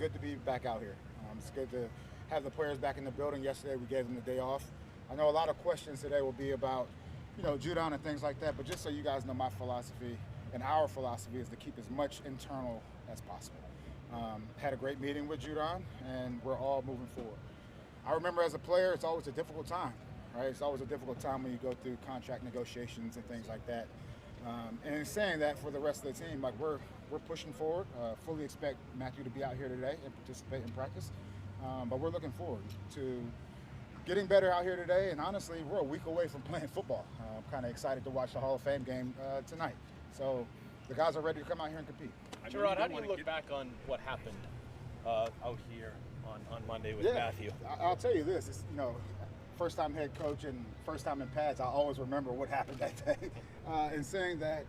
good to be back out here. It's good to have the players back in the building. Yesterday we gave them the day off. I know a lot of questions today will be about, Judon and things like that, but just so you guys know, my philosophy and our philosophy is to keep as much internal as possible. Had a great meeting with Judon, and we're all moving forward. I remember as a player, it's always a difficult time, right? It's always a difficult time when you go through contract negotiations and things like that. And in saying that, for the rest of the team, like we're pushing forward. Fully expect Matthew to be out here today and participate in practice. But we're looking forward to getting better out here today. And honestly, we're a week away from playing football. I'm kind of excited to watch the Hall of Fame game tonight. So the guys are ready to come out here and compete. Jerod, how do you look back on what happened out here on Monday with Matthew? I'll tell you this, it's, first time head coach and first time in pads, I always remember what happened that day. And saying that,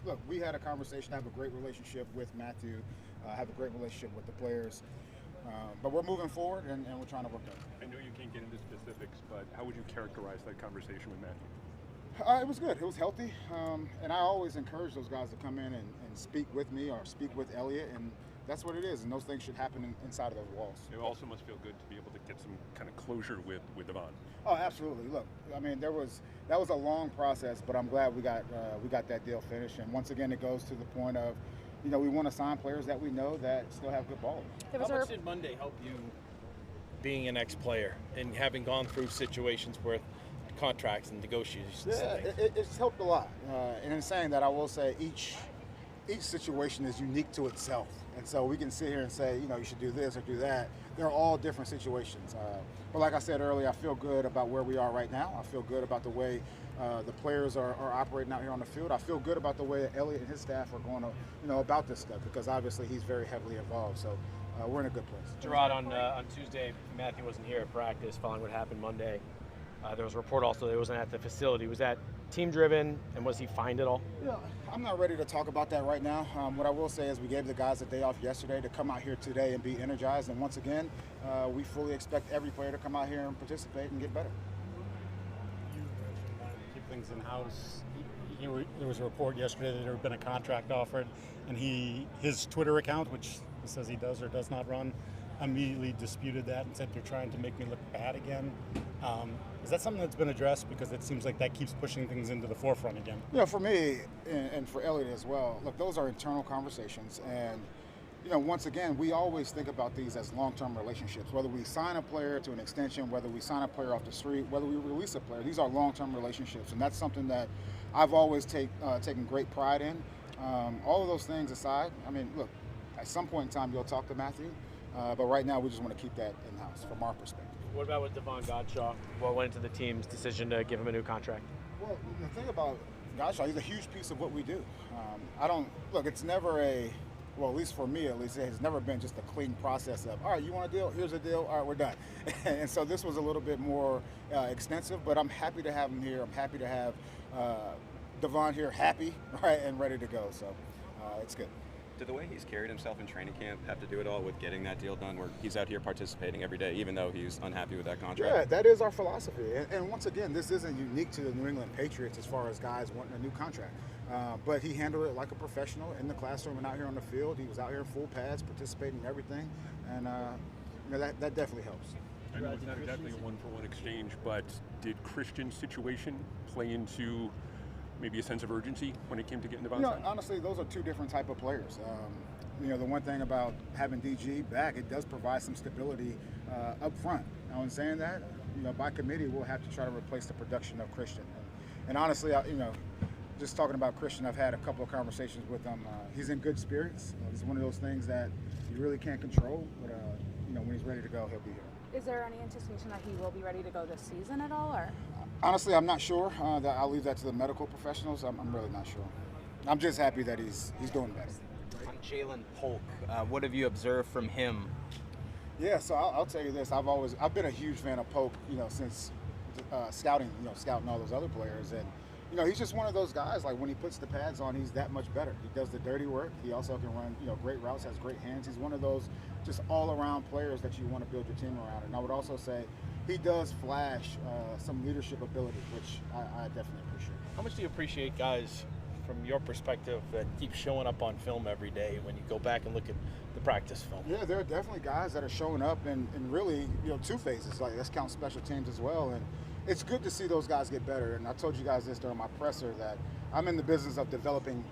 look, we had a conversation, I have a great relationship with Matthew, I have a great relationship with the players. But we're moving forward and we're trying to work out. I know you can't get into specifics, but how would you characterize that conversation with Matthew? It was good. It was healthy. And I always encourage those guys to come in and speak with me or speak with Elliott. And that's what it is. And those things should happen inside of those walls. It also must feel good to be able to get some kind of closure with Devon. Oh, absolutely. Look, I mean, that was a long process, but I'm glad we got that deal finished. And once again, it goes to the point of, we want to sign players that we know that still have good ball. How much did Monday help you being an ex-player and having gone through situations where contracts and negotiations? Yeah, it's helped a lot. And in saying that, I will say each situation is unique to itself. And so we can sit here and say, you should do this or do that. They're all different situations. But like I said earlier, I feel good about where we are right now. I feel good about the way the players are operating out here on the field. I feel good about the way that Elliott and his staff are going to, about this stuff, because obviously he's very heavily involved. So we're in a good place. Jerod, on Tuesday, Matthew wasn't here at practice following what happened Monday. There was a report also that he wasn't at the facility. Was that team-driven, and was he fined at all? Yeah, I'm not ready to talk about that right now. What I will say is we gave the guys a day off yesterday to come out here today and be energized. And once again, we fully expect every player to come out here and participate and get better. You keep things in-house. There was a report yesterday that there had been a contract offered, and his Twitter account, which he says he does or does not run, immediately disputed that and said, "You're trying to make me look bad again." Is that something that's been addressed? Because it seems like that keeps pushing things into the forefront again. For me and for Elliott as well, look, those are internal conversations. And, once again, we always think about these as long-term relationships. Whether we sign a player to an extension, whether we sign a player off the street, whether we release a player, these are long-term relationships. And that's something that I've always taken great pride in. All of those things aside, I mean, look, at some point in time you'll talk to Matthew. But right now, we just want to keep that in-house from our perspective. What about with Godchaux? What went into the team's decision to give him a new contract? Well, the thing about Godchaux, he's a huge piece of what we do. It's never at least for me, at least, it's never been just a clean process of, all right, you want a deal? Here's a deal. All right, we're done. And so this was a little bit more extensive, but I'm happy to have him here. I'm happy to have Devon here happy, right, and ready to go. So it's good. Did the way he's carried himself in training camp have to do it all with getting that deal done where he's out here participating every day, even though he's unhappy with that contract? Yeah, that is our philosophy. And once again, this isn't unique to the New England Patriots as far as guys wanting a new contract. But he handled it like a professional in the classroom and out here on the field. He was out here in full pads, participating in everything. And that definitely helps. I know it's not exactly a one-for-one exchange, but did Christian's situation play into maybe a sense of urgency when it came to getting the bounce? Honestly, those are two different type of players. The one thing about having DG back, it does provide some stability up front. Now, in saying that, by committee, we'll have to try to replace the production of Christian. And honestly, just talking about Christian, I've had a couple of conversations with him. He's in good spirits. It's one of those things that you really can't control, but when he's ready to go, he'll be here. Is there any anticipation that he will be ready to go this season at all, or? Honestly, I'm not sure. I'll leave that to the medical professionals. I'm really not sure. I'm just happy that he's doing better. On Jalen Polk, what have you observed from him? Yeah, so I'll tell you this. I've been a huge fan of Polk, since scouting all those other players, and he's just one of those guys. Like when he puts the pads on, he's that much better. He does the dirty work. He also can run, great routes, has great hands. He's one of those just all-around players that you want to build your team around. And I would also say he does flash some leadership ability, which I definitely appreciate. How much do you appreciate guys from your perspective that keep showing up on film every day when you go back and look at the practice film? Yeah, there are definitely guys that are showing up in really, two phases. Like, let's count special teams as well. And it's good to see those guys get better. And I told you guys this during my presser that I'm in the business of developing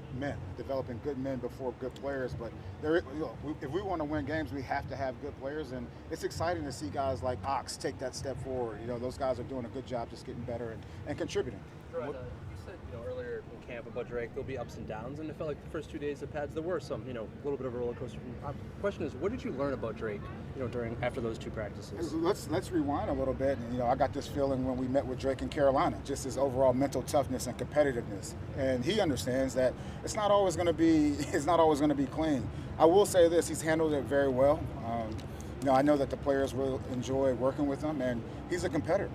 good men before good players. But if we want to win games, we have to have good players. And it's exciting to see guys like Ox take that step forward. Those guys are doing a good job just getting better and contributing. Jerod, you said earlier in camp about Drake, there'll be ups and downs, and it felt like the first 2 days of pads there were some, a little bit of a roller coaster. The question is, what did you learn about Drake, after those 2 practices? Let's rewind a little bit. I got this feeling when we met with Drake in Carolina, just his overall mental toughness and competitiveness, and he understands that it's not always going to be clean. I will say this: he's handled it very well. I know that the players will enjoy working with him, and he's a competitor.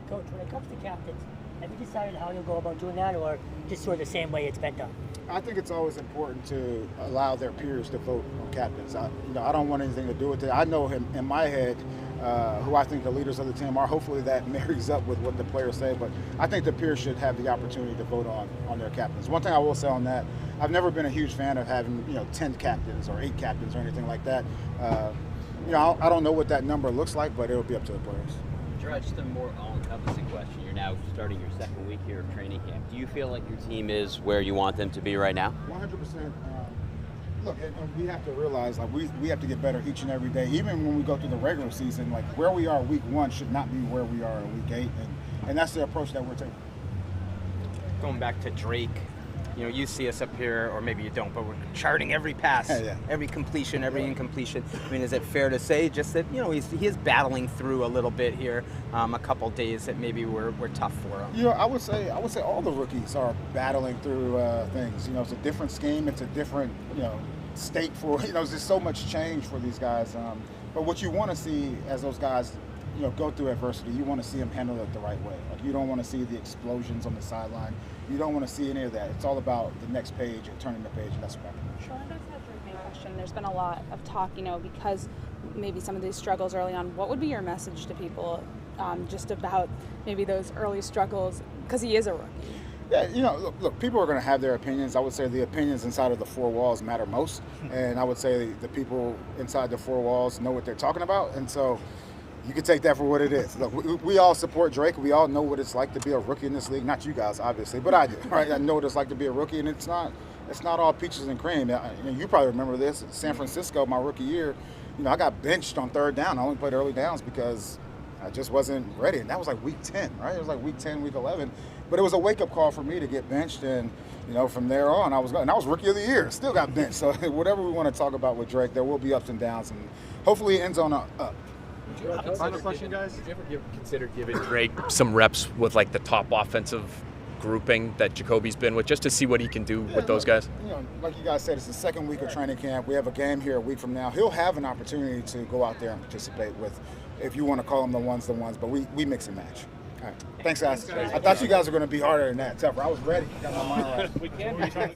Coach, when it comes to captains, have you decided how you'll go about doing that, or just sort of the same way it's been done? I think it's always important to allow their peers to vote on captains. I don't want anything to do with it. I know him in my head, who I think the leaders of the team are. Hopefully that marries up with what the players say, but I think the peers should have the opportunity to vote on their captains. One thing I will say on that, I've never been a huge fan of having 10 captains or 8 captains or anything like that. I don't know what that number looks like, but it'll be up to the players. Jerod, just a more all-encompassing question. You're now starting your second week here of training camp. Do you feel like your team is where you want them to be right now? 100%. Look, and we have to realize, we have to get better each and every day. Even when we go through the regular season, where we are week 1 should not be where we are in week 8, and that's the approach that we're taking. Going back to Drake, you see us up here, or maybe you don't, but we're charting every pass, every completion, every incompletion. I mean, is it fair to say just that, he is battling through a little bit here, a couple days that maybe were tough for him? I would say all the rookies are battling through things. It's a different scheme. It's a different, state for, there's just so much change for these guys. But what you want to see as those guys, go through adversity, you want to see them handle it the right way. You don't want to see the explosions on the sideline. You don't want to see any of that. It's all about the next page and turning the page, and that's what happens. Sean, I just have a question. There's been a lot of talk, because maybe some of these struggles early on. What would be your message to people just about maybe those early struggles? Because he is a rookie. Yeah, look, people are going to have their opinions. I would say the opinions inside of the 4 walls matter most. And I would say the people inside the 4 walls know what they're talking about. And so you can take that for what it is. Look, we all support Drake. We all know what it's like to be a rookie in this league. Not you guys, obviously, but I do. Right? I know what it's like to be a rookie, and it's not all peaches and cream. You probably remember this. In San Francisco, my rookie year, I got benched on 3rd down. I only played early downs because I just wasn't ready. And that was like week 10, right? It was like week 10, week 11. But it was a wake-up call for me to get benched, and from there on, I was rookie of the year. Still got benched. So whatever we want to talk about with Drake, there will be ups and downs, and hopefully it ends on a up. Final question, guys. Did you ever consider giving Drake some reps with the top offensive grouping that Jacoby's been with, just to see what he can do with those guys? Like you guys said, it's the second week of training camp. We have a game here a week from now. He'll have an opportunity to go out there and participate with, if you want to call them the ones, but we mix and match. All right. Thanks, guys. I thought you guys were going to be harder than that, tougher. I was ready. Got my mind right. We can.